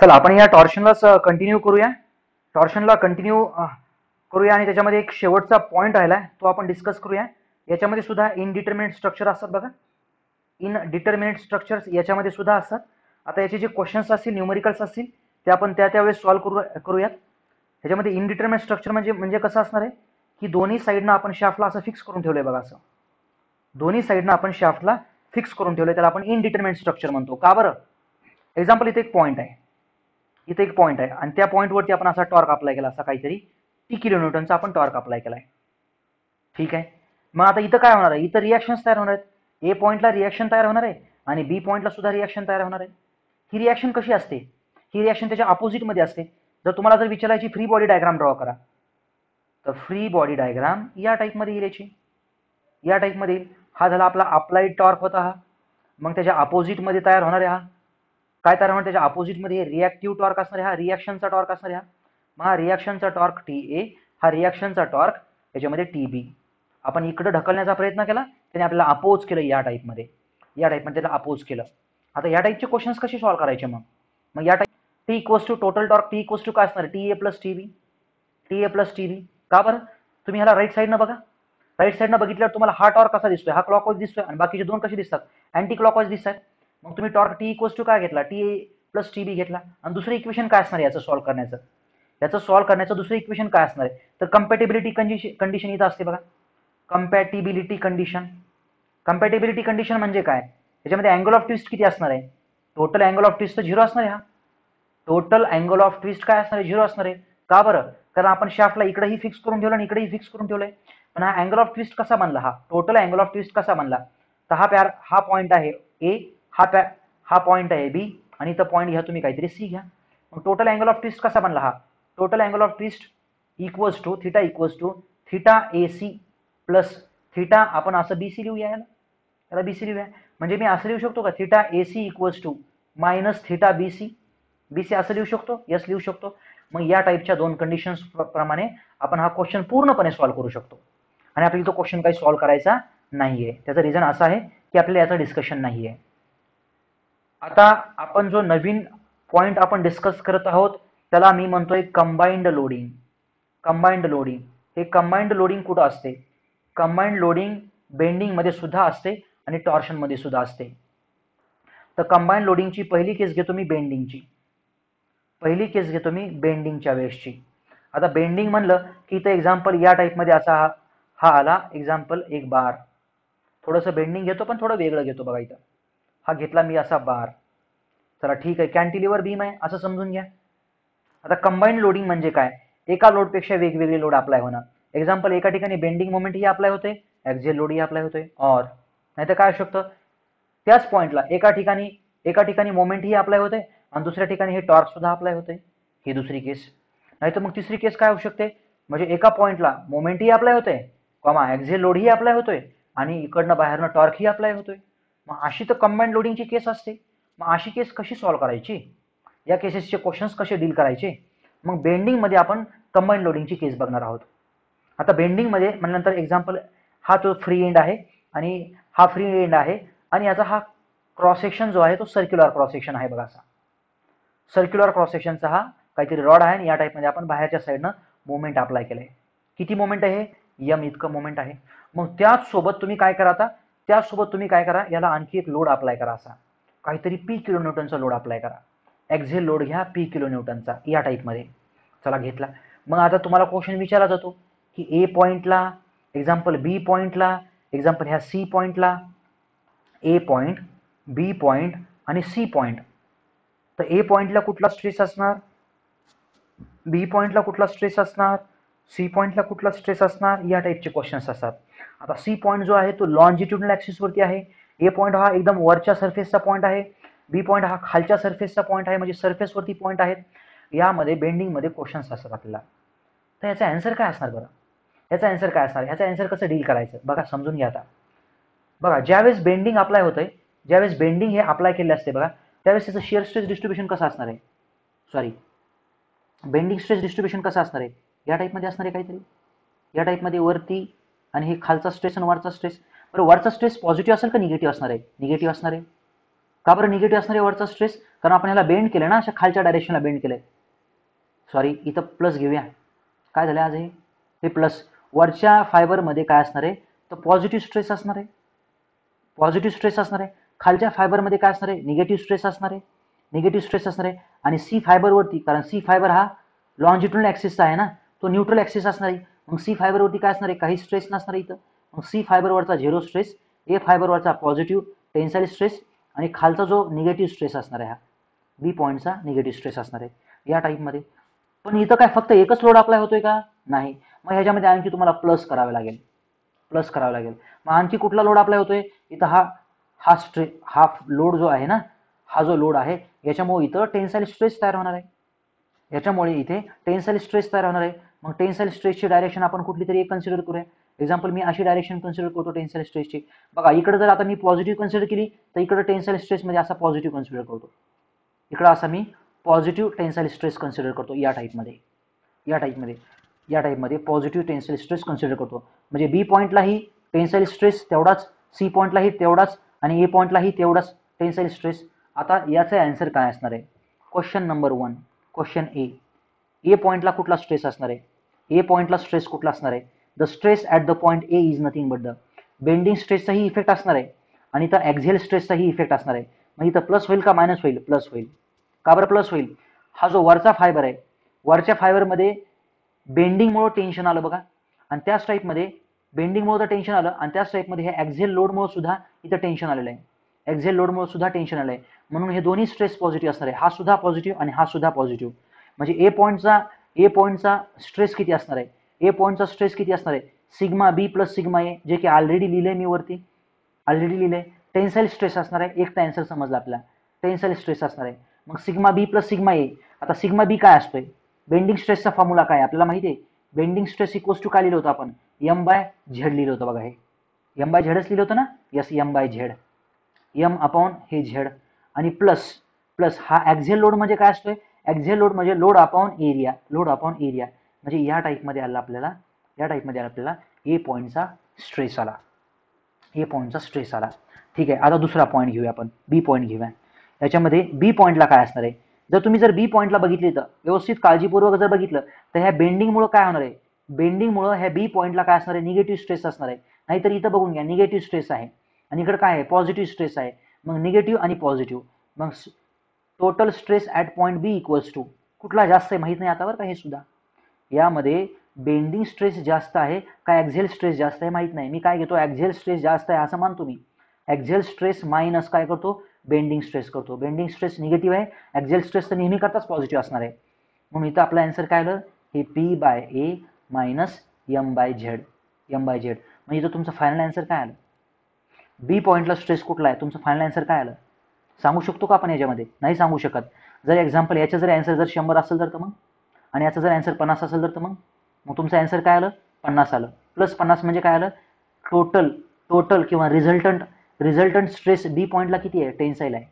चला आपण या टॉर्शनलाच कंटिन्यू करूया. टॉर्शनला कंटिन्यू करूया आणि त्याच्यामध्ये एक शेवटचा पॉईंट राहिलाय तो आपण डिस्कस करूया. याच्यामध्ये सुद्धा इनडिटर्मिनेट स्ट्रक्चर असतात बघा. इनडिटर्मिनेट स्ट्रक्चर्स याच्यामध्ये सुद्धा असतात. आता याचे जे क्वेश्चन्स असतील न्यूमेरिकल्स असतील ते आपण त्यावेळेस सॉल्व्ह करूयात. ह्याच्यामध्ये इनडिटर्मिनेट स्ट्रक्चर म्हणजे कसं असणार आहे की दोन्ही साईडनं आपण शाफ्टला असं फिक्स करून ठेवलंय बघा. असं दोन्ही साईडनं आपण शाफ्टला फिक्स करून ठेवलंय त्याला आपण इनडिटर्मिनेट स्ट्रक्चर म्हणतो. का बरं? एक्झाम्पल इथे एक पॉईंट आहे, इथे एक पॉईंट आहे आणि त्या पॉईंटवरती आपण असा टॉर्क अप्लाय केला, असा काहीतरी टी किलो न्यूटनचा आपण टॉर्क अप्लाय केलाय. ठीक आहे. मग आता इथं काय होणार आहे? इथं रिॲक्शन्स तयार होणार आहेत. ए पॉईंटला रिॲक्शन तयार होणार आहे आणि बी पॉईंटला सुद्धा रिॲक्शन तयार होणार आहे. ही रिॲक्शन कशी असते? ही रिॲक्शन त्याच्या अपोजिटमध्ये असते. जर विचारायची फ्री बॉडी डायग्राम ड्रॉ करा, तर फ्री बॉडी डायग्राम या टाईपमध्ये येईल. याची या टाईपमध्ये येईल. हा झाला आपला अप्लाइड टॉर्क होता हा. मग त्याच्या अपोजिटमध्ये तयार होणार आहे हा काय तयार होणार? त्याच्या अपोजिटमध्ये रिॲक्टिव्ह टॉर्क असणार आहे, हा रिॲक्शनचा टॉर्क असणार आहे हा. मग हा रिॲक्शनचा टॉर्क टी ए, हा रिॲक्शनचा टॉर्क त्याच्यामध्ये टी बी. आपण इकडे ढकलण्याचा प्रयत्न केला, त्याने आपल्याला अपोज केलं या टाईपमध्ये त्याला अपोज केलं. आता या टाईपचे क्वेश्चन्स कसे सॉल्व्ह करायचे? मग या type T equals to total torque, T equals to काय असणार? T A plus T B. T A plus T B. का बरं? तुम्ही ह्याला राईट साईडनं बघा. राईट साईडनं बघितल्यावर तुम्हाला हा टॉर्क कसा दिसतोय? हा क्लॉकवाईज दिसतोय आणि बाकीचे दोन कसे दिसतात? अँटी क्लॉकवाईज दिसतात. मग तुम्ही टॉर्क टी इक्वल्स टू काय घेतला? टी ए प्लस टी बी घेतला. आणि दुसरं इक्वेशन काय असणार याचं सॉल्व्ह करण्याचं? याचं सॉल्व्ह करण्याचं दुसरं इक्वेशन काय असणार आहे? तर कम्पॅटिबिलिटी कंडिशन इथं असते बघा. Compatibility condition. कम्पॅटिबिलिटी कंडिशन म्हणजे काय? त्याच्यामध्ये अँगल ऑफ ट्विस्ट किती असणार आहे? टोटल अँगल ऑफ ट्विस्ट तर 0 असणार आहे. हा टोटल अँगल ऑफ ट्विस्ट काय असणार आहे? 0 असणार आहे. का बरं? कारण आपण शाफ्टला इकडेही फिक्स करून ठेवलं आणि इकडेही फिक्स करून ठेवलंय. पण हा अँगल ऑफ ट्विस्ट कसा बनला? हा टोटल अँगल ऑफ ट्विस्ट कसा बनला? तर हा पॉईंट आहे ए, हा पॉईंट आहे बी आणि इथं पॉईंट घ्या तुम्ही काहीतरी सी घ्या. मग टोटल अँगल ऑफ ट्विस्ट कसा बनला? हा total angle of twist equals to theta A C plus theta, आपण असं बीसी लिहूया, याला बीसी लिहूया. म्हणजे मी असं लिहू शकतो का? Theta A C equals to minus theta BC. BC असं लिहू शकतो? यस लिहू शकतो. मग या टाईपच्या दोन कंडिशन्स प्रमाणे आपण हा क्वेश्चन पूर्णपणे सॉल्व्ह करू शकतो. आणि आपल्याला तो क्वेश्चन काही सॉल्व्ह करायचा नाहीये. त्याचं रिझन असं आहे की आपल्याला याचं डिस्कशन नाहीये. आता आपण जो नवीन पॉइंट आपण डिस्कस करत आहोत त्याला मी म्हणतोय कंबाइंड लोडिंग. Combined loading. हे कंबाइंड लोडिंग कुठं असते? कंबाइंड लोडिंग बेंडिंग मध्ये सुद्धा असते आणि टॉर्शन मध्ये सुद्धा असते. तर कंबाइंड लोडिंगची पहिली केस घेतो मी बेंडिंगची. पहिली केस घेतो मी बेंडिंगच्या वेळेसची. आता बेंडिंग म्हणलं की इथं एक्झाम्पल या टाईपमध्ये असा हा आला एक्झाम्पल एक बार. थोडंसं बेंडिंग घेतो पण थोडं वेगळं घेतो बघा. इथं हा घेतला मी असा बार. चला ठीक आहे, कॅन्टिलिव्हर बीम आहे असं समजून घ्या. आता कंबाइंड लोडिंग म्हणजे काय? एका लोडपेक्षा वेगवेगळे लोड अप्लाय होणं. एक्झाम्पल एका ठिकाणी बेंडिंग मोमेंट ही अप्लाय होते, ऍक्सियल लोड ही अप्लाय होतोय. और नाहीतर काय असू शकतं? त्याच पॉईंटला एका ठिकाणी मोमेंट ही अप्लाय होते आणि दुसऱ्या ठिकाणी हे टॉर्क सुद्धा अप्लाय होते. ही दुसरी केस. नाहीतर मग तिसरी केस काय होऊ शकते? म्हणजे एका पॉईंटला मोमेंट ही अप्लाय होते, ऍक्सियल लोड ही अप्लाय होतोय आणि इकडनं बाहेरनं टॉर्क ही अप्लाय होतोय. मग अशी तर कंबाइंड लोडिंगची केस असते. मग अशी केस कशी सॉल्व्ह करायची? या केसेसचे क्वेश्चन्स कसे डील करायचे? मग बेंडिंग मध्ये आपण कंबाइंड लोडिंगची केस बघणार आहोत. आता बेंडिंग मध्ये म्हणल्यानंतर एक्झाम्पल हा तो फ्री एंड आहे आणि हा फ्री एंड आहे आणि याचा हा क्रॉस सेक्शन जो आहे तो सर्क्युलर क्रॉस सेक्शन आहे बघा. असा सर्क्युलर क्रॉस सेक्शनचा हा काहीतरी रॉड आहे आणि या टाईपमध्ये आपण बाहेरच्या साईडनं मोमेंट अप्लाय केलंय. किती मोमेंट आहे? यम इतकं मोमेंट आहे. मग त्याचसोबत तुम्ही काय करा? याला आणखी एक लोड अप्लाय करा. असा काहीतरी पी किलो न्यूटनचा लोड अप्लाय करा. एक्झेल लोड घ्या पी किलो न्यूटनचा या टाईपमध्ये. चला घेतला. मग आता तुम्हाला क्वेश्चन विचारला जातो की ए पॉईंटला, एक्झाम्पल बी पॉईंटला, एक्झाम्पल ह्या सी पॉईंटला, ए पॉईंट, बी पॉईंट आणि सी पॉईंट. तर ए पॉईंटला कुठला स्ट्रेस असणार? बी पॉईंटला कुठला स्ट्रेस असणार? सी पॉईंटला कुठला स्ट्रेस असणार? या टाईपचे क्वेश्चन्स असतात. आता सी पॉईंट जो आहे तो लॉन्जिट्युडनल ॲक्सिसवरती आहे. ए पॉईंट हा एकदम वरच्या सरफेसचा पॉईंट आहे. बी पॉईंट हा खालच्या सरफेसचा पॉईंट आहे, म्हणजे सरफेसवरती पॉईंट आहेत. यामध्ये बेंडिंगमध्ये क्वेश्चन्स असतात आपल्याला. तर याचा आन्सर काय असणार बरं? याचा आन्सर काय असणार? याचा आन्सर कसं डील करायचं बघा, समजून घ्या. आता बघा, ज्यावेळेस बेंडिंग अप्लाय होतंय, ज्यावेळेस बेंडिंग हे अप्लाय केले असते बघा, त्यावेळेस त्याचं शिअर स्ट्रेस डिस्ट्रीब्युशन कसं असणार आहे? बेंडिंग स्ट्रेस डिस्ट्रीब्युशन कसं असणार आहे? या टाईपमध्ये असणार आहे काहीतरी. या टाईपमध्ये वरती आणि हे खालचा स्ट्रेस आणि वरचा स्ट्रेस. बरं, वरचा स्ट्रेस पॉझिटिव्ह असेल का निगेटिव्ह असणार आहे? निगेटिव्ह असणार आहे. का बरं निगेटिव्ह असणार आहे वरचा स्ट्रेस? कारण आपण ह्याला बेंड केलं ना, अशा खालच्या डायरेक्शनला बेंड केलंय. सॉरी, इथं प्लस घेऊया. काय झालं आज हे प्लस. वरच्या फायबरमध्ये काय असणार आहे, तर पॉझिटिव्ह स्ट्रेस असणार आहे. पॉझिटिव्ह स्ट्रेस असणार आहे. खालच्या फायबरमध्ये काय असणार आहे, निगेटिव्ह स्ट्रेस असणार आहे. निगेटिव्ह स्ट्रेस असणार आहे. आणि सी फायबरवरती, कारण सी फायबर हा लॉन्जिट्युडनल ॲक्सिसचा आहे ना, तो न्यूट्रल ॲक्सिस असणार आहे. मग सी फायबरवरती काय असणार आहे, काही स्ट्रेस नसणार आहे इथं. मग सी फायबरवरचा झिरो स्ट्रेस, ए फायबरवरचा पॉझिटिव्ह टेन्साइल स्ट्रेस आणि खालचा जो निगेटिव्ह स्ट्रेस असणार आहे, हा बी पॉईंटचा निगेटिव्ह स्ट्रेस असणार आहे या टाईपमध्ये. पण इथं काय फक्त एकच लोड अप्लाय होतोय का, नाही. मग ह्याच्यामध्ये आणखी तुम्हाला प्लस करावे लागेल. प्लस करावं लागेल. मग आणखी कुठला लोड अप्लाय होतोय, इथं हा लोड जो आहे ना, हा जो लोड आहे याच्यामुळे इथं टेन्साइल स्ट्रेस तयार होणार आहे. याच्यामुळे इथे टेन्साइल स्ट्रेस तयार होणार आहे. मग टेन्साइल स्ट्रेसची डायरेक्शन आपण कुठली तरी एक कन्सिडर करूया. एक्झाम्पल मी अशी डायरेक्शन कन्सिडर करतो टेन्साइल स्ट्रेसची. बघा इकडे जर आता मी पॉझिटिव्ह कन्सिडर केली तर इकडे टेन्साइल स्ट्रेसमध्ये असा पॉझिटिव्ह कन्सिडर करतो. इकडं असा मी पॉझिटिव्ह टेन्साइल स्ट्रेस कन्सिडर करतो या टाईपमध्ये पॉझिटिव्ह टेन्साइल स्ट्रेस कन्सिडर करतो. म्हणजे बी पॉईंटलाही टेन्साइल स्ट्रेस तेवढाच, सी पॉईंटलाही तेवढाच आणि ए पॉईंटलाही तेवढाच टेन्साइल स्ट्रेस. आता याचा आन्सर काय असणार आहे, क्वेश्चन नंबर 1, क्वेश्चन ए पॉईंटला कुठला स्ट्रेस असणार आहे, ए पॉईंटला स्ट्रेस कुठला असणार आहे, the stress at the point A is nothing but the bending स्ट्रेसचाही इफेक्ट असणार आहे आणि इथं ॲक्झियल स्ट्रेसचाही इफेक्ट असणार आहे. मग इथं प्लस होईल का मायनस होईल, प्लस होईल. का बरं प्लस होईल, हा जो वरचा फायबर आहे, वरच्या फायबरमध्ये बेंडिंगमुळे टेन्शन आलं बघा, आणि त्याच टाईपमध्ये बेंडिंगमुळे तर टेन्शन आलं आणि त्याच टाईपमध्ये हे ॲक्झियल लोडमुळे सुद्धा इथं टेन्शन आलेलं आहे. ॲक्झियल लोडमुळे सुद्धा टेन्शन आलं आहे. म्हणून हे दोन्ही स्ट्रेस पॉझिटिव्ह असणार आहे. हा सुद्धा पॉझिटिव्ह आणि हा सुद्धा पॉझिटिव्ह. म्हणजे ए पॉईंटचा स्ट्रेस किती असणार आहे, ए पॉईंटचा स्ट्रेस किती असणार आहे, सिग्मा बी प्लस सिग्मा ए, जे की ऑलरेडी लिहिलंय मी वरती, ऑलरेडी लिहिलंय. टेन्साइल स्ट्रेस असणार आहे, एक तर आन्सर समजला आपला, टेन्साइल स्ट्रेस असणार आहे. मग सिग्मा बी प्लस सिग्मा ए. आता सिग्मा बी काय असतोय, बेंडिंग स्ट्रेसचा फॉर्म्युला काय आपल्याला माहिती आहे. बेंडिंग स्ट्रेस इक्वल्स टू काय लिहिलं होतं आपण, एम बाय झेड लिहिलं होतं बघा. हे एम बाय झेडच लिहिलं होतं ना, yes, M by Z, M upon हे झेड आणि प्लस हा ॲक्झियल लोड म्हणजे काय असतोय, ॲक्झियल लोड म्हणजे लोड अपॉन एरिया, म्हणजे या टाईपमध्ये आला आपल्याला ए पॉईंटचा स्ट्रेस आला, ठीक आहे. आता दुसरा पॉईंट घेऊया आपण, बी पॉईंट घेऊया. याच्यामध्ये बी पॉईंटला काय असणार आहे, जर बी पॉईंटला बघितली तर व्यवस्थित काळजीपूर्वक जर बघितलं तर ह्या बेंडिंगमुळे काय होणार आहे, बेंडिंगमुळे ह्या बी पॉईंटला काय असणार आहे, निगेटिव्ह स्ट्रेस असणार आहे. नाहीतर इथं बघून घ्या, निगेटिव्ह स्ट्रेस आहे आणि इकडे काय आहे, पॉझिटिव्ह स्ट्रेस आहे. मग निगेटिव्ह आणि पॉझिटिव्ह, मग total stress at point B equals to कुठला जास्त आहे माहीत नाही आता बरं का. हे सुद्धा यामध्ये बेंडिंग स्ट्रेस जास्त आहे का ॲक्झियल स्ट्रेस जास्त आहे माहीत नाही. मी काय घेतो, ॲक्झियल स्ट्रेस जास्त आहे असं मानतो मी. ॲक्झियल स्ट्रेस मायनस काय करतो, बेंडिंग स्ट्रेस करतो. बेंडिंग स्ट्रेस निगेटिव्ह आहे, ॲक्झियल स्ट्रेस तर नेहमी करताच पॉझिटिव्ह असणार आहे. म्हणून इथं आपला आन्सर काय आलं, हे P by A minus M by Z. म्हणजे इथं तुमचं फायनल आन्सर काय आलं, बी पॉईंटला स्ट्रेस कुठला आहे, तुमचं फायनल आन्सर काय आलं सांगू शकतो का आपण याच्यामध्ये, नाही सांगू शकत. जर एक्झाम्पल याचा जर आन्सर जर 100 असेल तर मग, आणि याचा जर आन्सर 50 असेल तर मग तुमचं आन्सर काय आलं, 50 आलं. प्लस 50 म्हणजे काय आलं, टोटल किंवा रिझल्टंट स्ट्रेस बी पॉईंटला किती आहे, टेन्साइल आहे,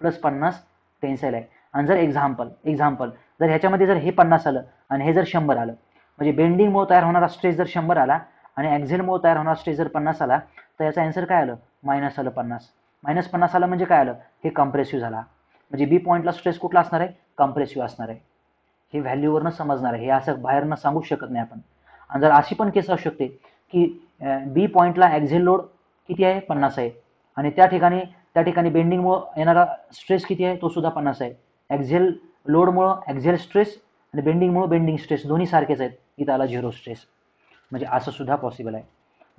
प्लस 50 टेन्साइल आहे. आणि जर एक्झाम्पल जर ह्याच्यामध्ये जर हे 50 आलं आणि हे जर 100 आलं, म्हणजे बेंडिंगमुळे तयार होणारा स्ट्रेस जर 100 आला आणि ॲक्झिलमुळे तयार होणारा स्ट्रेस जर 50 आला, तर याचा आन्सर काय आलं, मायनस आलं 50. मायनस 50 आलं म्हणजे काय आलं, हे कम्प्रेसिव्ह झाला. म्हणजे बी पॉईंटला स्ट्रेस कुठला असणार आहे, कम्प्रेसिव्ह असणार आहे. हे व्हॅल्यूवरनं समजणार आहे, हे असं बाहेरनं सांगू शकत नाही आपण. आणि जर अशी पण केस असू शकते की बी पॉईंटला ॲक्झिल लोड किती आहे, 50 आहे, आणि त्या ठिकाणी बेंडिंगमुळं येणारा स्ट्रेस किती आहे, तो सुद्धा 50 आहे. ॲक्झिल लोडमुळं ॲक्झिल स्ट्रेस आणि बेंडिंगमुळं बेंडिंग स्ट्रेस दोन्ही सारखेच आहेत, इथं आला 0 स्ट्रेस. म्हणजे असं सुद्धा पॉसिबल आहे.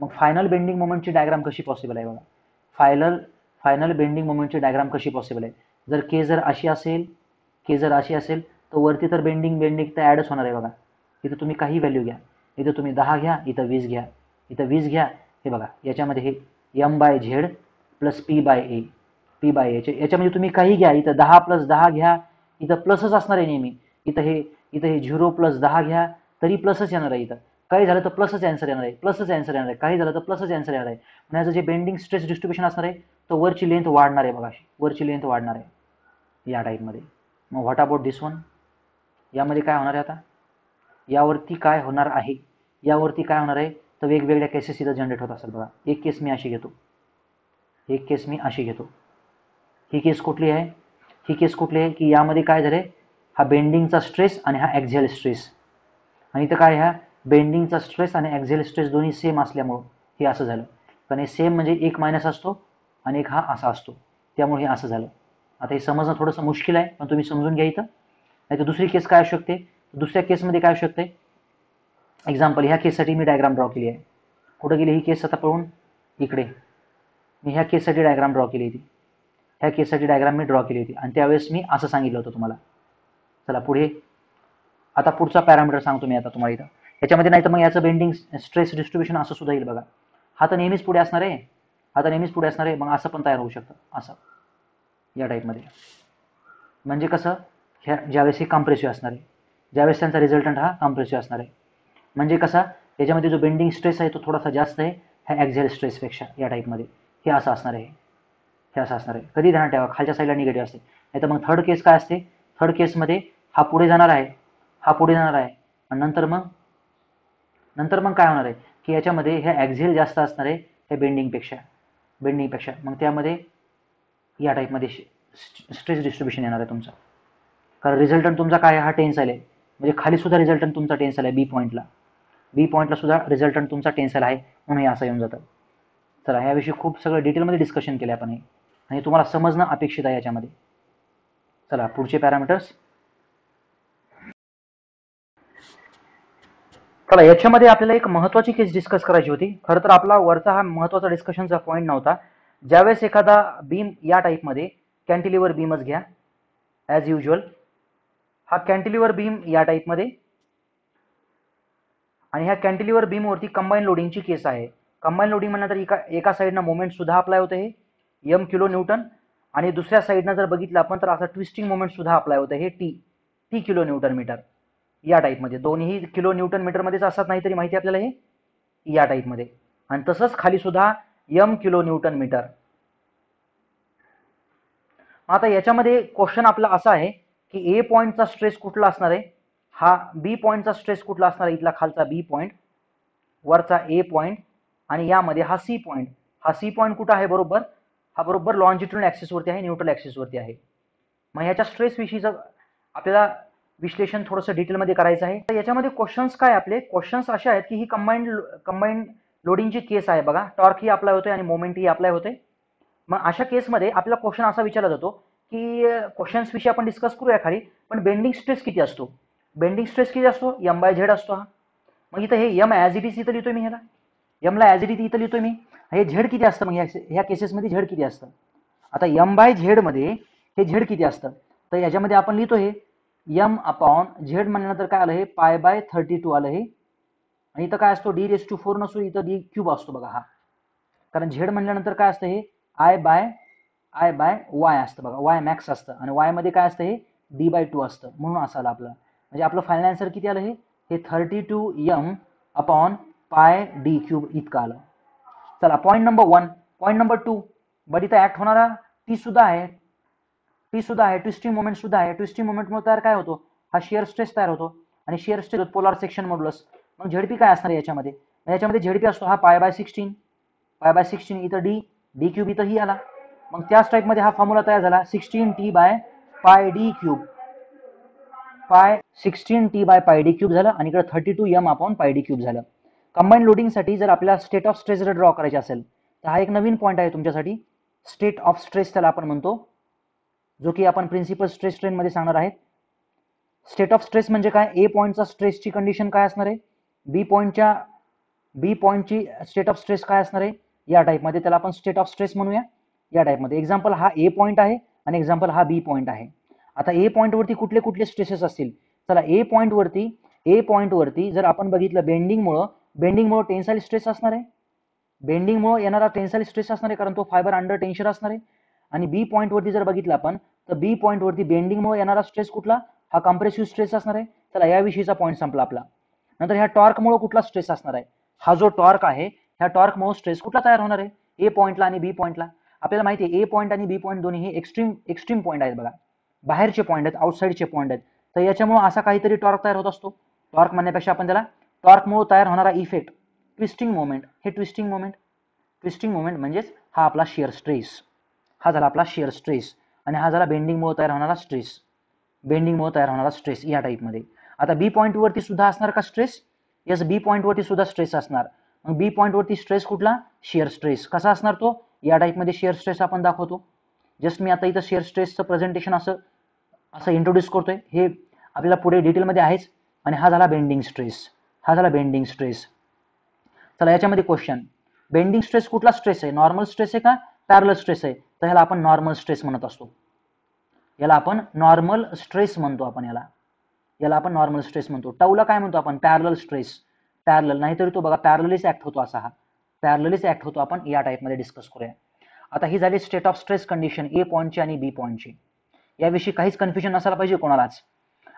मग फायनल बेंडिंग मोमेंटची डायग्राम कशी पॉसिबल आहे बघा. फायनल बेंडिंग मोमेंटची डायग्राम कशी पॉसिबल आहे, जर के जर अशी असेल तर वरती तर बेंडिंग तर ॲडच होणार आहे बघा. इथं तुम्ही काही व्हॅल्यू घ्या, इथं तुम्ही 10 घ्या, इथं 20 घ्या, इथं 20 घ्या. हे बघा याच्यामध्ये हे M by Z plus P by A याच्यामध्ये तुम्ही काही घ्या, इथं 10 + 10 घ्या, इथं प्लसच असणार आहे नेहमी. इथं हे 0 + 10 घ्या तरी प्लसच येणार आहे. इथं काही झालं तर प्लसच आन्सर येणार आहे, काही झालं तर प्लसच आन्सर येणार आहे. म्हणजे जे बेंडिंग स्ट्रेस डिस्ट्रीब्युशन असणार आहे तो वरची लेंथ वाढणार आहे बघा, वरची लेंथ वाढणार आहे या टाईपमध्ये. मग व्हॉट अबाउट दिस वन, यामध्ये काय होणार आहे आता, यावरती काय होणार आहे तर वेगवेगळ्या केसेस इथं जनरेट होत असतात बघा. एक केस मी अशी घेतो, ही केस कुठली आहे, ही केस कुठली आहे की यामध्ये काय झाले, हा बेंडिंगचा स्ट्रेस आणि हा ॲक्झियल स्ट्रेस, आणि इथं काय, ह्या बेंडिंगचा स्ट्रेस आणि ॲक्झियल स्ट्रेस दोन्ही सेम असल्यामुळं हे असं झालं. कारण हे सेम म्हणजे एक मायनस असतो आणि एक हा असा असतो, त्यामुळे हे असं झालं. आता हे समजणं थोडंसं मुश्किल आहे, पण तुम्ही समजून घ्या इथं. नाही तर दुसरी केस काय असू शकते, दुसऱ्या केसमध्ये काय असू शकते, एक्झाम्पल ह्या केससाठी मी डायग्राम ड्रॉ केली आहे. कुठं गेली ही केस आता पळून, इकडे. मी ह्या केससाठी डायग्राम ड्रॉ केली होती, ह्या केससाठी डायग्राम मी ड्रॉ केली होती आणि त्यावेळेस मी असं सांगितलं होतं तुम्हाला. चला पुढे, आता पुढचा पॅरामीटर सांगतो मी आता तुम्हाला इथं. याच्यामध्ये नाही तर मग याचं बेंडिंग स्ट्रेस डिस्ट्रीब्युशन असं सुद्धा येईल बघा. हा तर नेहमीच पुढे असणार आहे, हा तर नेहमीच पुढे असणार आहे, मग असं पण तयार होऊ शकतं, असं या टाईपमध्ये. म्हणजे कसं, ह्या ज्यावेळेस हे कॉम्प्रेसिव्ह असणार आहे, ज्यावेळेस त्यांचा रिझल्टंट हा कॉम्प्रेसिव्ह असणार आहे, म्हणजे कसा याच्यामध्ये जो बेंडिंग स्ट्रेस आहे तो थोडासा जास्त आहे ह्या ॲक्झियल स्ट्रेसपेक्षा या टाईपमध्ये. हे असं असणार आहे, हे असं असणार आहे. कधी ध्यान ठेवा, खालच्या साईडला निगेटिव्ह असते. नाही तर मग थर्ड केस काय असते, थर्ड केसमध्ये हा पुढे जाणार आहे, हा पुढे जाणार आहे, आणि नंतर मग काय होणार आहे की याच्यामध्ये ह्या ॲक्झियल जास्त असणार आहे ह्या बेंडिंगपेक्षा. मग त्यामध्ये या टाईपमध्ये स्ट्रेस डिस्ट्रीब्युशन येणार आहे तुमचा. कारण रिझल्टंट तुमचा काय आहे, हा टेन्साईल आहे, म्हणजे खाली सुद्धा रिझल्टंट तुमचा टेन्साईल आहे. बी पॉईंटला सुद्धा रिझल्टंट तुमचा टेन्साईल आहे, म्हणून हे असं येऊन जातं. चला, ह्याविषयी खूप सगळं डिटेलमध्ये डिस्कशन केलं आपण हे, आणि तुम्हाला समजणं अपेक्षित आहे याच्यामध्ये. चला पुढचे पॅरामीटर्स. चला, याच्यामध्ये आपल्याला एक महत्त्वाची केस डिस्कस करायची होती. खरं तर आपला वरचा हा महत्त्वाचा डिस्कशनचा पॉईंट नव्हता. ज्यावेळेस एखादा बीम या टाईपमध्ये, कॅन्टिलिव्हर बीमच घ्या ॲज युज्युअल, हा कॅन्टिलिव्हर बीम या टाईपमध्ये, आणि ह्या कॅन्टिलिव्हर बीमवरती कंबाईन लोडिंगची केस आहे. कंबाईन लोडिंग म्हणल्यानंतर एका साईडनं मोमेंट सुद्धा अप्लाय होते, हे एम किलो न्यूटन, आणि दुसऱ्या साईडनं जर बघितलं आपण तर असं ट्विस्टिंग मोमेंट सुद्धा अप्लाय होतं, हे टी किलो न्यूटन मीटर या टाईपमध्ये. दोन्ही किलो न्यूटन मीटरमध्येच असतात, नाही तरी माहिती आपल्याला हे या टाईपमध्ये. आणि तसंच खाली सुद्धा एम किलो न्यूटन मीटर. आता याच्यामध्ये क्वेश्चन आपला असा आहे की ए पॉईंटचा स्ट्रेस कुठला असणार आहे, हा बी पॉईंटचा स्ट्रेस कुठला असणार आहे, इथला खालचा बी पॉईंट, वरचा ए पॉईंट, आणि यामध्ये हा सी पॉईंट. हा सी पॉईंट कुठं आहे, बरोबर हा बरोबर लॉन्जिट्यूडल ॲक्सिसवरती आहे, न्यूट्रल ॲक्सिसवरती आहे. मग ह्याच्या स्ट्रेस विषयीचं आपल्याला विश्लेषण थोडंसं डिटेलमध्ये करायचं आहे. तर याच्यामध्ये क्वेश्चन्स काय, आपले क्वेश्चन्स असे आहेत की ही कंबाईंड लोडिंगची केस आहे बघा. टॉर्क ही अप्लाय होते आणि मोमेंट ही अप्लाय होते. मग अशा केसमध्ये आपला क्वेश्चन असा विचारला जातो की क्वेश्चन्स विषयी आपण डिस्कस करूया खाली, पण बेंडिंग स्ट्रेस किती असतो, बेंडिंग स्ट्रेस किती असतो, M/Z असतो हा. मग इथं हे एम ॲज इट इज इथं लिहितोय मी, ह्याला एमला ॲज इट इज इथं लिहितोय मी. हे झेड किती असतं, मग ह्या केसेसमध्ये झेड किती असतं. आता M/Z मध्ये हे झेड किती असतं, तर याच्यामध्ये आपण लिहितो हे M/Z म्हणल्यानंतर काय आलं, हे π/32 आलं हे, आणि इथं काय असतो, D⁴ नसतो, इथं D³ असतो बघा हा. कारण झेड म्हणल्यानंतर काय असतं, हे I/Y असतं बघा, Y मॅक्स असतं, आणि Y मध्ये काय असतं, हे D/2 असतं, म्हणून असं आलं आपलं. म्हणजे आपलं फायनल आन्सर किती आलं, हे 32M/πd³ इतकं आलं. चला point number 1. Point number 2, but इथं ऍक्ट होणारा टी सुद्धा आहे, ट्विस्टिंग मोमेंट सुद्धा आहे. ट्विस्टिंग मोमेंटमुळे तयार काय होतो, हा शिअर स्ट्रेस तयार होतो, आणि shear stress polar section modulus. मग झेडपी काय असणार याच्यामध्ये झेडपी असतो हा π/16 इथं D³ इथं ही आला. मग त्याच टाईपमध्ये हा फॉर्म्युला तयार झाला, 16T/πd³, 16T/πd³ झालं, आणि इकडे 32M/πd³ झालं. कंबाईन लोडिंगसाठी जर आपल्याला स्टेट ऑफ स्ट्रेस जर ड्रॉ करायचे असेल तर हा एक नवीन पॉईंट आहे तुमच्यासाठी, स्टेट ऑफ स्ट्रेस त्याला आपण म्हणतो, जो की आपण प्रिन्सिपल स्ट्रेस स्ट्रेन मध्ये सांगणार आहे. स्टेट ऑफ स्ट्रेस म्हणजे काय, ए पॉईंटचा स्ट्रेसची कंडिशन काय असणार आहे, बी पॉईंटची स्टेट ऑफ स्ट्रेस काय असणार आहे, या टाईपमध्ये त्याला आपण स्टेट ऑफ स्ट्रेस म्हणूया. या टाईपमध्ये एक्झाम्पल हा ए पॉईंट आहे आणि एक्झाम्पल हा बी पॉईंट आहे. आता ए पॉईंटवरती कुठले कुठले स्ट्रेसेस असतील, चला ए पॉईंटवरती जर आपण बघितलं, बेंडिंगमुळे टेन्साईल स्ट्रेस असणार आहे, बेंडिंगमुळे येणारा टेन्साईल स्ट्रेस असणार आहे, कारण तो फायबर अंडर टेन्शन असणार आहे. आणि बी पॉईंटवरती जर बघितलं आपण तर बी पॉईंटवरती बेंडिंगमुळे येणारा स्ट्रेस कुठला, हा कम्प्रेसिव्ह स्ट्रेस असणार आहे. चला याविषयीचा पॉईंट संपला आपला. नंतर ह्या टॉर्कमुळे कुठला स्ट्रेस असणार आहे, हा जो टॉर्क आहे ह्या टॉर्कमुळे स्ट्रेस कुठला तयार होणार आहे, ए पॉईंटला आणि बी पॉईंटला. आपल्याला माहिती आहे ए पॉईंट आणि बी पॉईंट दोन्ही हे एक्स्ट्रीम पॉईंट आहेत बघा, बाहेरचे पॉईंट आहेत, आउटसाईडचे पॉईंट आहेत. तर याच्यामुळे असा काहीतरी टॉर्क तयार होत असतो. टॉर्क म्हणण्यापेक्षा आपण त्याला टॉर्कमुळे तयार होणारा इफेक्ट, ट्विस्टिंग मोमेंट, हे ट्विस्टिंग मोमेंट म्हणजेच हा आपला शिअर स्ट्रेस, हा झाला आपला शिअर स्ट्रेस. आणि हा झाला बेंडिंगमुळे तयार होणारा स्ट्रेस, बेंडिंगमुळे तयार होणारा स्ट्रेस या टाईपमध्ये. आता बी पॉईंटवरती सुद्धा असणार का स्ट्रेस? येस, बी पॉईंटवरती सुद्धा स्ट्रेस असणार. मग बी पॉईंटवरती स्ट्रेस कुठला? Shear stress. कसा असणार तो? या टाईपमध्ये शिअर स्ट्रेस आपण दाखवतो. जस्ट मी आता इथं शिअर स्ट्रेसचं प्रेझेंटेशन असं इंट्रोड्यूस करतोय, हे आपल्याला पुढे डिटेलमध्ये आहेच. आणि हा झाला बेंडिंग स्ट्रेस, हा झाला बेंडिंग स्ट्रेस. चला याच्यामध्ये क्वेश्चन, बेंडिंग स्ट्रेस कुठला स्ट्रेस आहे? नॉर्मल स्ट्रेस आहे का पॅरलल स्ट्रेस आहे? तर ह्याला आपण नॉर्मल स्ट्रेस म्हणत असतो. याला आपण नॉर्मल स्ट्रेस म्हणतो. याला आपण नॉर्मल स्ट्रेस म्हणतो. टाऊला काय म्हणतो आपण? Parallel stress. पॅरलल नाहीतरी तो बघा पॅरललीच ऍक्ट होतो, असा हा पॅरललीच ऍक्ट होतो. आपण या टाईपमध्ये डिस्कस करूया. आता ही झाली स्टेट ऑफ स्ट्रेस कंडिशन ए पॉईंटची आणि बी पॉईंटची. याविषयी काहीच कन्फ्युजन नसायला पाहिजे कोणालाच.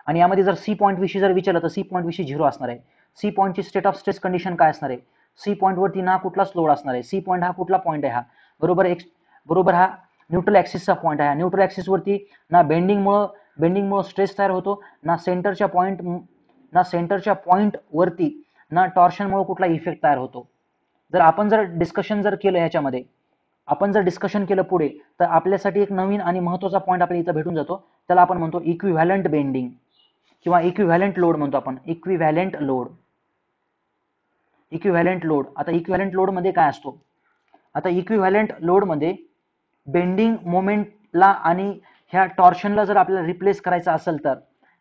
आणि यामध्ये जर सी पॉईंट विषयी जर विचारलं तर सी पॉईंट विषयी 0 असणार आहे. सी पॉईंटची स्टेट ऑफ स्ट्रेस कंडिशन काय असणार आहे? सी पॉईंटवरती ना कुठलाच लोड असणार आहे. सी पॉईंट हा कुठला पॉईंट आहे? हा बरोबर हा न्यूट्रल ॲक्सिसचा पॉईंट आहे. न्यूट्रल ॲक्सिसवरती ना बेंडिंगमुळे स्ट्रेस तयार होतो, ना सेंटरच्या पॉईंट वरती ना टॉर्शनमुळे कुठला इफेक्ट तयार होतो. आपण जर डिस्कशन केलं ह्याच्यामध्ये, आपण जर डिस्कशन केलं पुढे, तर आपल्यासाठी एक नवीन आणि महत्त्वाचा पॉईंट आपल्याला इथं भेटून जातो. त्याला आपण म्हणतो इक्विव्हॅलंट बेंडिंग किंवा इक्विव्हॅलंट लोड म्हणतो आपण. Equivalent load. आता इक्विव्हॅलंट लोडमध्ये काय असतो? आता इक्विव्हॅलंट लोडमध्ये बेंडिंग मोमेंटला आणि ह्या टॉर्शनला जर आपल्याला रिप्लेस करायचं असेल तर,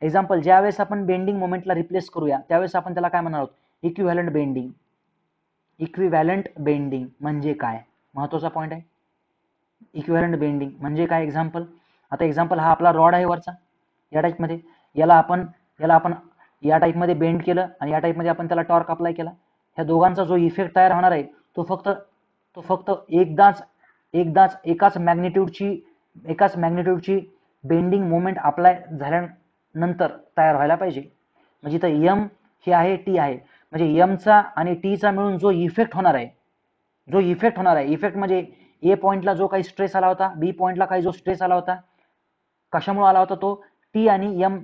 एक्झाम्पल ज्यावेळेस आपण बेंडिंग मोमेंटला रिप्लेस करूया त्यावेळेस आपण त्याला काय म्हणणार आहोत? Equivalent bending. इक्विव्हॅलंट बेंडिंग म्हणजे काय? महत्त्वाचा पॉईंट आहे. इक्विव्हॅलंट बेंडिंग म्हणजे काय? आता एक्झाम्पल हा आपला रॉड आहे वरचा, या टाईपमध्ये. याला आपण या टाईपमध्ये बेंड केलं आणि या टाईपमध्ये आपण त्याला टॉर्क अप्लाय केला. ह्या दोघांचा जो इफेक्ट तयार होणार आहे तो फक्त एकदाच एकाच मॅग्निट्यूडची बेंडिंग मोमेंट अप्लाय झाल्यानंतर तयार व्हायला पाहिजे. म्हणजे इथं एम हे आहे, टी आहे, म्हणजे एमचा आणि टीचा मिळून जो इफेक्ट होणार आहे, इफेक्ट म्हणजे ए पॉईंटला जो काही स्ट्रेस आला होता, बी पॉईंटला काही जो स्ट्रेस आला होता, कशामुळे आला होता तो? टी आणि एम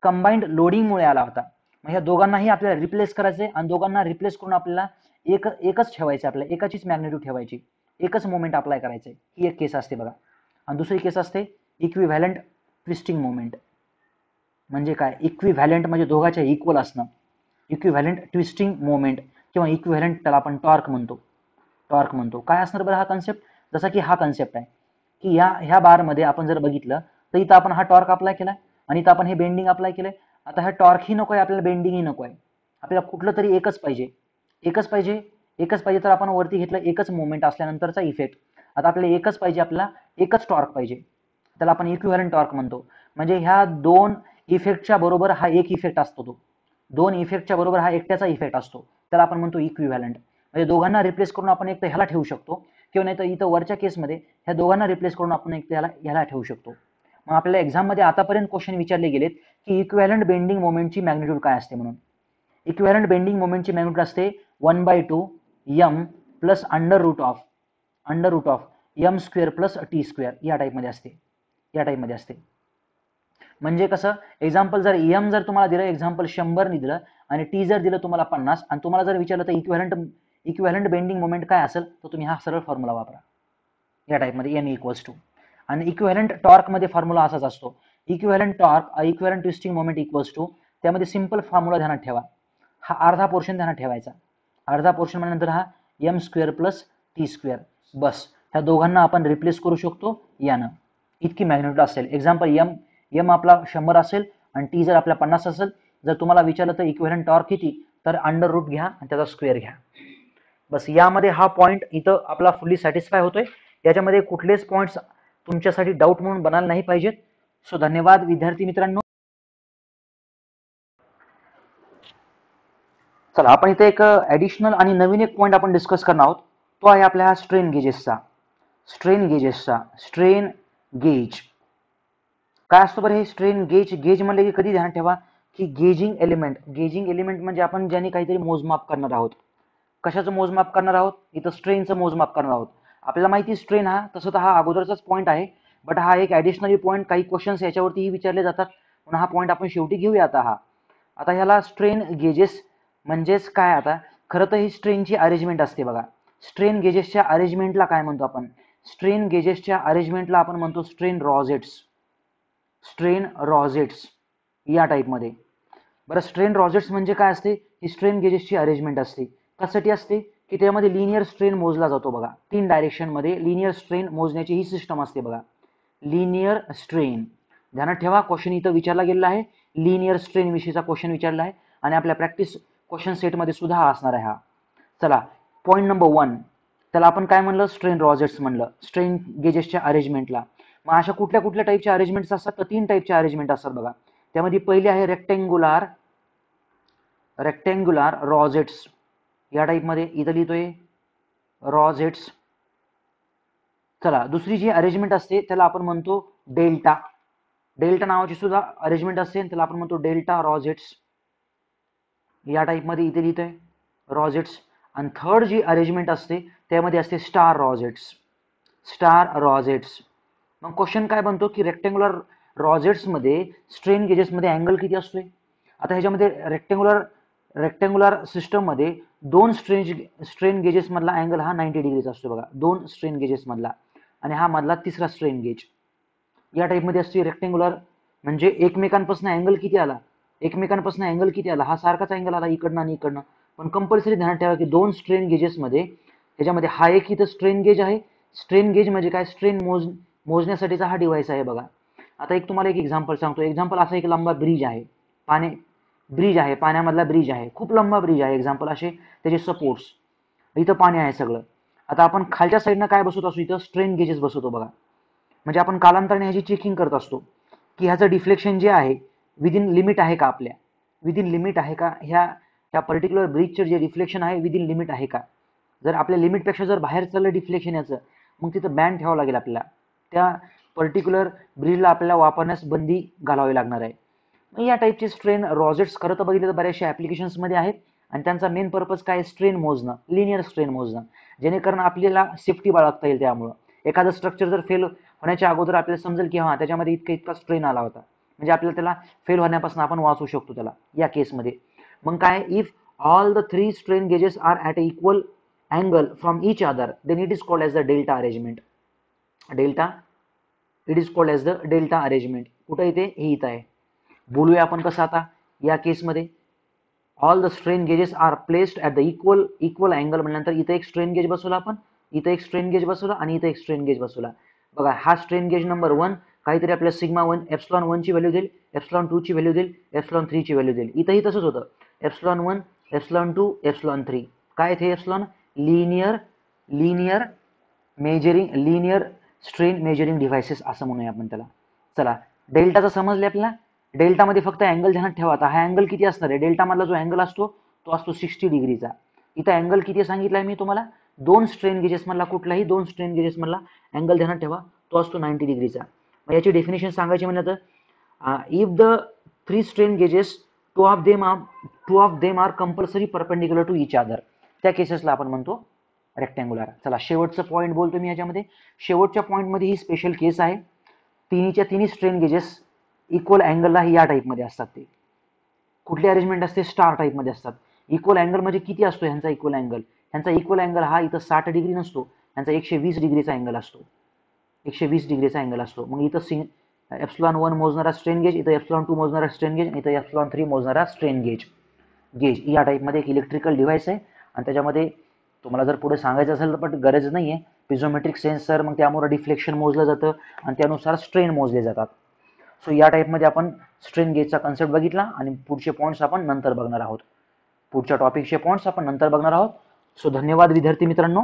कंबाइंड लोडिंगमुळे आला होता. मग ह्या दोघांनाही आपल्याला रिप्लेस करायचे आणि दोघांना रिप्लेस करून आपल्याला एकच ठेवायचे, आपल्याला एकाचीच मॅग्निट्यूड ठेवायची, एकच मोमेंट अप्लाय करायचे. ही एक केस असते बघा. आणि दुसरी केस असते इक्विव्हॅलंट ट्विस्टिंग मोमेंट. म्हणजे काय? इक्विव्हॅलंट म्हणजे दोघांच्या इक्वल असणं. इक्विव्हॅलंट ट्विस्टिंग मोमेंट किंवा इक्विव्हॅलंट त्याला आपण टॉर्क म्हणतो. काय असणार बरं हा कन्सेप्ट? जसा की हा कन्सेप्ट आहे की ह्या बारमध्ये आपण जर बघितलं तर इथं आपण हा टॉर्क अप्लाय केला आणि इथं आपण हे बेंडिंग अप्लाय केलंय. आता हा टॉर्कही नको आहे आपल्याला, बेंडिंगही नको आहे, आपल्याला कुठलं तरी एकच पाहिजे. तर आपण वरती घेतलं एकच मोमेंट असल्यानंतरचा इफेक्ट. आता आपल्याला एकच पाहिजे, आपल्याला एकच टॉर्क पाहिजे, त्याला आपण इक्विव्हॅलंट टॉर्क म्हणतो. म्हणजे ह्या दोन इफेक्टच्या बरोबर हा एक इफेक्ट असतो, तो दोन इफेक्टच्या बरोबर हा एकट्याचा इफेक्ट असतो, त्याला आपण म्हणतो इक्विव्हॅलंट. म्हणजे दोघांना रिप्लेस करून आपण एक तर ह्याला ठेवू शकतो किंवा नाही तर इथं वरच्या केसमध्ये ह्या दोघांना रिप्लेस करून आपण एक ह्याला ठेवू शकतो. मग आपल्याला एक्झाममध्ये आतापर्यंत क्वेश्चन विचारले गेलेत की इक्विव्हॅलंट बेंडिंग मोमेंटची मॅग्निट्यूड काय असते म्हणून. इक्विव्हॅलंट बेंडिंग मोमेंटची मॅग्निट्यूड असते 1/2 m plus under root of m square plus T square. या टाईपमध्ये असते. म्हणजे कसं? एक्झाम्पल जर एम जर तुम्हाला दिलं, एक्झाम्पल 100 नि दिलं आणि टी जर दिलं तुम्हाला 50 आणि तुम्हाला जर विचारलं तर इक्विव्हॅलंट बेंडिंग मोमेंट काय असेल, तर तुम्ही हा सरळ फॉर्म्युला वापरा या टाईपमध्ये, एम इक्वल्स टू. आणि इक्विव्हॅलंट टॉर्कमध्ये फॉर्म्युला असाच असतो, equivalent torque equivalent twisting moment equals to. त्यामध्ये सिंपल फॉर्म्युला ध्यानात ठेवा, हा अर्धा पोर्शन ध्यानात ठेवायचा. अर्धा पोर्शन नंतर हा M square plus T square. बस ह्या दोघांना आपण रिप्लेस करू शकतो यानं. इतकी मॅग्निट्यूड असेल. एक्झाम्पल एम आपला 100 असेल आणि टी जर आपला 50 असेल. जर तुम्हाला विचारलं तर इक्विव्हॅलंट टॉर्क किती, तर अंडर रूट घ्या आणि त्याचा स्क्वेअर घ्या. बस यामध्ये हा पॉईंट इथं आपला फुल्ली सॅटिस्फाय होतोय. याच्यामध्ये कुठलेच पॉईंट्स तुमच्यासाठी डाऊट म्हणून बनायला नाही पाहिजेत. सो धन्यवाद विद्यार्थी मित्रांनो. चला आपण इथे एक ॲडिशनल आणि नवीन एक पॉईंट आपण डिस्कस करणार आहोत. तो आहे आपल्या स्ट्रेन गेज. काय असतो बरं हे स्ट्रेन गेज म्हणले की कधी ध्यानात ठेवा की गेजिंग एलिमेंट म्हणजे आपण ज्याने काहीतरी मोजमाप करणार आहोत. कशाचं मोजमाप करणार आहोत? इथं स्ट्रेनचं मोजमाप करणार आहोत. आपल्याला माहिती स्ट्रेन हा तसं तर हा अगोदरचाच पॉईंट आहे, बट हा एक ॲडिशनली पॉईंट, काही क्वेश्चन्स याच्यावरतीही विचारले जातात म्हणून हा पॉईंट आपण शेवटी घेऊया. आता ह्याला स्ट्रेन गेजेस म्हणजेच काय? आता खरं तर ही स्ट्रेनची अरेंजमेंट असते बघा. स्ट्रेन गेजेसच्या अरेंजमेंटला काय म्हणतो आपण? स्ट्रेन गेजेसच्या अरेंजमेंटला आपण म्हणतो स्ट्रेन रॉजेट्स. स्ट्रेन रॉजेट्स या टाईपमध्ये. बरं, स्ट्रेन रॉजेट्स म्हणजे काय असते? ही स्ट्रेन गेजेसची अरेंजमेंट असते. कशासाठी असते? की त्यामध्ये लिनियर स्ट्रेन मोजला जातो बघा. 3 डायरेक्शनमध्ये लिनियर स्ट्रेन मोजण्याची ही सिस्टम असते बघा. Linear strain. ध्यानात ठेवा, क्वेश्चन इथं विचारला गेलेला आहे. लिनियर स्ट्रेन विषयीचा क्वेश्चन विचारला आहे आणि आपल्या प्रॅक्टिस क्वेश्चन सेटमध्ये सुद्धा हा असणार आहे हा. चला, पॉईंट नंबर 1, त्याला आपण काय म्हणलं? स्ट्रेन रॉजेट्स म्हणलं, स्ट्रेन गेजेसच्या अरेंजमेंटला. मग अशा कुठल्या कुठल्या टाईपच्या अरेंजमेंट्स असतात? तर 3 टाईपच्या अरेंजमेंट असतात बघा. त्यामध्ये पहिली आहे रेक्टेंग्युलर रॉजेट्स. या टाईपमध्ये इथं लिहितोय रॉजेट्स. चला, दुसरी जी अरेंजमेंट असते त्याला आपण म्हणतो डेल्टा. डेल्टा नावाची सुद्धा अरेंजमेंट असते, त्याला आपण म्हणतो डेल्टा रॉजेट्स. या टाईपमध्ये इथे लिहितोय रॉजेट्स. आणि थर्ड जी अरेंजमेंट असते त्यामध्ये असते स्टार रॉजेट्स. स्टार रॉजेट्स. मग क्वेश्चन काय बनतो की रेक्टेंग्युलर रॉजेट्समध्ये स्ट्रेन गेजेसमध्ये अँगल किती असतोय? आता ह्याच्यामध्ये रेक्टेंग्युलर सिस्टममध्ये 2 स्ट्रेन गेजेसमधला अँगल हा 90 डिग्रीचा असतो बघा. 2 स्ट्रेन गेजेसमधला, आणि हा मधला तिसरा स्ट्रेन गेज. या टाईपमध्ये असते रेक्टेंग्युलर. म्हणजे एकमेकांपासून अँगल किती आला? एकमेकांपासून अँगल किती आला? हा सारखाच अँगल आला इकडनं आणि इकडनं. पण कंपल्सरी ध्यानात ठेवा की 2 स्ट्रेन गेजेसमध्ये त्याच्यामध्ये हा एक इथं स्ट्रेन गेज आहे. स्ट्रेन गेज म्हणजे काय? स्ट्रेन मोजण्यासाठीचा हा डिव्हाइस आहे बघा. आता एक तुम्हाला एक एक्झाम्पल सांगतो. एक्झाम्पल असा एक लंबा ब्रिज आहे, पाण्यामधला ब्रिज आहे, खूप लंबा ब्रिज आहे. एक्झाम्पल असे त्याचे सपोर्ट्स. इथं पाणी आहे सगळं. आता आपण खालच्या साईडनं काय बसवत असतो? इथं स्ट्रेन गेजेस बसवतो बघा. म्हणजे आपण कालांतराने ह्याची चेकिंग करत असतो की ह्याचं डिफ्लेक्शन जे आहे विदिन लिमिट आहे का? आपल्या विदिन लिमिट आहे का? ह्या पर्टिक्युलर ब्रिजचं जे रिफ्लेक्शन आहे विदिन लिमिट आहे का? जर आपल्या लिमिटपेक्षा जर बाहेर चाललं डिफ्लेक्शन याचं, मग तिथं बॅन ठेवावं लागेल आपल्याला. त्या पर्टिक्युलर ब्रिजला आपल्याला वापरण्यास बंदी घालावी लागणार आहे. मग या टाईपचे स्ट्रेन रॉजेट्स खरं तर बघितलं तर बऱ्याचशा ॲप्लिकेशन्समध्ये आहेत, आणि त्यांचा मेन पर्पज काय? स्ट्रेन मोजणं, लिनियर स्ट्रेन मोजणं, जेणेकरून आपल्याला सेफ्टी बाळगता येईल. त्यामुळं एखादं स्ट्रक्चर जर फेल होण्याच्या अगोदर आपल्याला समजेल की हां त्याच्यामध्ये इतका स्ट्रेन आला होता, म्हणजे आपल्याला त्याला फेल होण्यापासून आपण वाचू शकतो त्याला या केसमध्ये. मग काय? If all the 3 strain gauges are at a equal angle from each other, then it is called as the delta arrangement. It is called as the delta arrangement. कुठं इथे? हे इथं आहे. बोलूया आपण कसं आता या केसमध्ये. All the strain gauges are placed at the equal angle म्हटल्यानंतर इथं एक स्ट्रेन गेज बसवला आपण, इथं एक स्ट्रेन गेज बसवला आणि इथं एक स्ट्रेन गेज बसवला. बघा, हा स्ट्रेन गेज नंबर 1 काहीतरी आपल्याला सिग्मा 1 एप्सिलॉन 1 ची व्हॅल्यू देईल, एप्सिलॉन 2 ची व्हॅल्यू देईल, एप्सिलॉन 3 ची व्हॅल्यू देईल. इथंही तसंच होतं. Epsilon 1, epsilon 2, epsilon 3. काय ते epsilon? Linear strain measuring devices असं म्हणूया आपण त्याला. चला, डेल्टाचं समजले आपल्याला. डेल्टामध्ये फक्त अँगल ध्यानात ठेवा. आता हा अँगल किती असणार आहे? डेल्टामधला जो अँगल असतो तो असतो 60 डिग्रीचा. इथं अँगल किती सांगितलाय मी तुम्हाला? 2 स्ट्रेन गेजेसमधला कुठलाही 2 स्ट्रेन गेजेसमधला अँगल ध्यानात ठेवा, तो असतो 90 डिग्रीचा. मग याची डेफिनेशन सांगायची म्हणलं तर if the 3 strain gauges two of them are compulsory perpendicular to each other, त्या केसेसला आपण म्हणतो रेक्टँग्युलर. चला, शेवटचं पॉईंट बोलतो मी याच्यामध्ये. शेवटच्या पॉईंटमध्ये ही स्पेशल केस आहे. तिन्ही स्ट्रेन गेजेस इक्वल अँगलला या टाईपमध्ये असतात. ते कुठली अरेंजमेंट असते? स्टार टाईपमध्ये असतात. इक्वल अँगल म्हणजे किती असतो ह्यांचा इक्वल अँगल? ह्यांचा इक्वल अँगल हा इथं 60 डिग्री नसतो, ह्यांचा 120 डिग्रीचा अँगल असतो. 120 डिग्रीचा अँगल असतो. मग इथं एप्सिलॉन 1 मोजणारा स्ट्रेन गेज, इथं एप्सिलॉन 2 मोजणारा स्ट्रेन गेज, इथं एप्सिलॉन 3 मोजणारा स्ट्रेन गेज. या टाईपमध्ये एक इलेक्ट्रिकल डिव्हाइस आहे, आणि त्याच्यामध्ये तुम्हाला जर पुढे सांगायचं असेल तर पण गरज नाही आहे. पिझोमेट्रिक सेन्सर, मग त्यामुळे डिफ्लेक्शन मोजलं जातं आणि त्यानुसार स्ट्रेन मोजले जातात. सो या टाईपमध्ये आपण स्ट्रेन गेजचा कन्सेप्ट बघितला, आणि पुढचे पॉईंट्स आपण नंतर बघणार आहोत. पुढच्या टॉपिकचे पॉईंट्स आपण नंतर बघणार आहोत. सो धन्यवाद विद्यार्थी मित्रांनो.